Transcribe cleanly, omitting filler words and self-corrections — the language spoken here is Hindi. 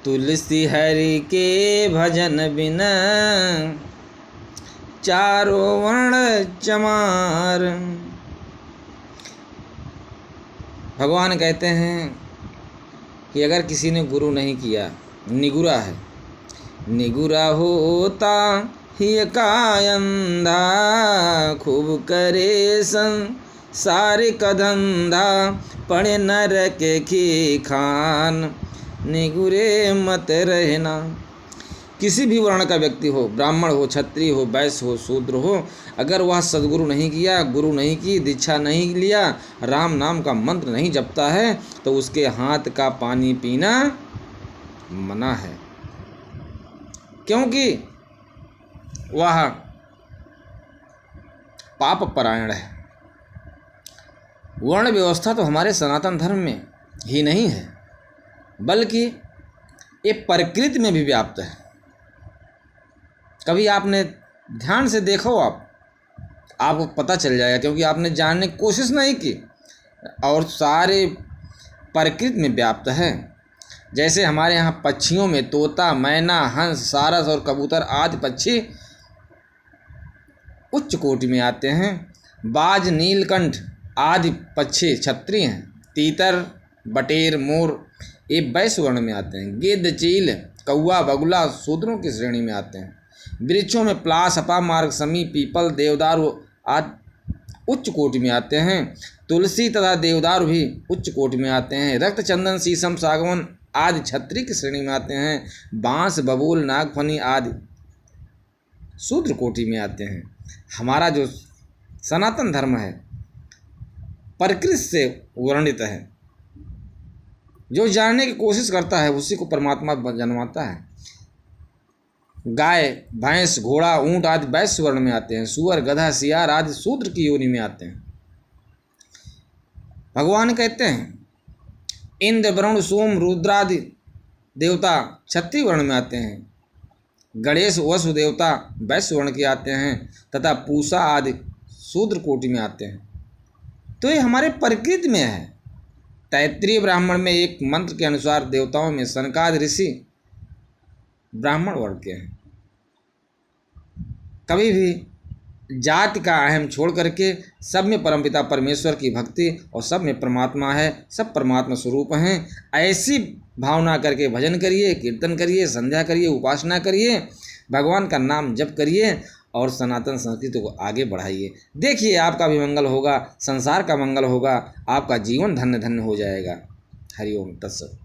तुलसी हरि के भजन बिना चारों वर्ण चमार। भगवान कहते हैं कि अगर किसी ने गुरु नहीं किया, निगुरा है, निगुरा होता ही कायंधा, खूब करे संसार का धंधा, पड़े नरक की खान, निगुरे मत रहना। किसी भी वर्ण का व्यक्ति हो, ब्राह्मण हो, क्षत्रिय हो, वैश्य हो, शूद्र हो, अगर वह सद्गुरु नहीं किया, गुरु नहीं की, दीक्षा नहीं लिया, राम नाम का मंत्र नहीं जपता है, तो उसके हाथ का पानी पीना मना है, क्योंकि वह पाप परायण है। वर्ण व्यवस्था तो हमारे सनातन धर्म में ही नहीं है, बल्कि ये प्रकृति में भी व्याप्त है। कभी आपने ध्यान से देखो, आपको पता चल जाएगा, क्योंकि आपने जानने की कोशिश नहीं की, और सारे प्रकृति में व्याप्त है। जैसे हमारे यहाँ पक्षियों में तोता, मैना, हंस, सारस और कबूतर आदि पक्षी उच्च कोटि में आते हैं। बाज, नीलकंठ आदि पक्षी क्षत्रिय हैं। तीतर, बटेर, मोर ये वैश्य वर्ण में आते हैं। गिद्ध, चील, कौवा, बगुला शूद्रों की श्रेणी में आते हैं। वृक्षों में प्लास, अपामार्ग, समी, पीपल, देवदारू आदि उच्च कोटि में आते हैं। तुलसी तथा देवदारू भी उच्च कोटि में आते हैं। रक्त चंदन, शीशम, सागवन आदि क्षत्रिय की श्रेणी में आते हैं। बांस, बबूल, नागफनी आदि शूद्र कोटि में आते हैं। हमारा जो सनातन धर्म है प्रकृति से वर्णित है। जो जानने की कोशिश करता है उसी को परमात्मा जन्माता है। गाय, भैंस, घोड़ा, ऊंट आदि वैश्य वर्ण में आते हैं। सुअर, गधा, सियार आदि शूद्र की योनि में आते हैं। भगवान कहते हैं इंद्र, वरुण, सोम, रुद्रादि देवता क्षत्रिय वर्ण में आते हैं। गणेश, वसु देवता वैश्य वर्ण के आते हैं, तथा पूषा आदि शूद्र कोटि में आते हैं। तो ये हमारे प्रकृति में है। तैत्तिरीय ब्राह्मण में एक मंत्र के अनुसार देवताओं में सनकादि ऋषि ब्राह्मण वर्ण के हैं। कभी भी जाति का अहम छोड़ करके सब में परमपिता परमेश्वर की भक्ति और सब में परमात्मा है, सब परमात्मा स्वरूप हैं, ऐसी भावना करके भजन करिए, कीर्तन करिए, संध्या करिए, उपासना करिए, भगवान का नाम जप करिए और सनातन संस्कृति को आगे बढ़ाइए। देखिए आपका भी मंगल होगा, संसार का मंगल होगा, आपका जीवन धन्य धन्य हो जाएगा। हरि ओम तत्सत।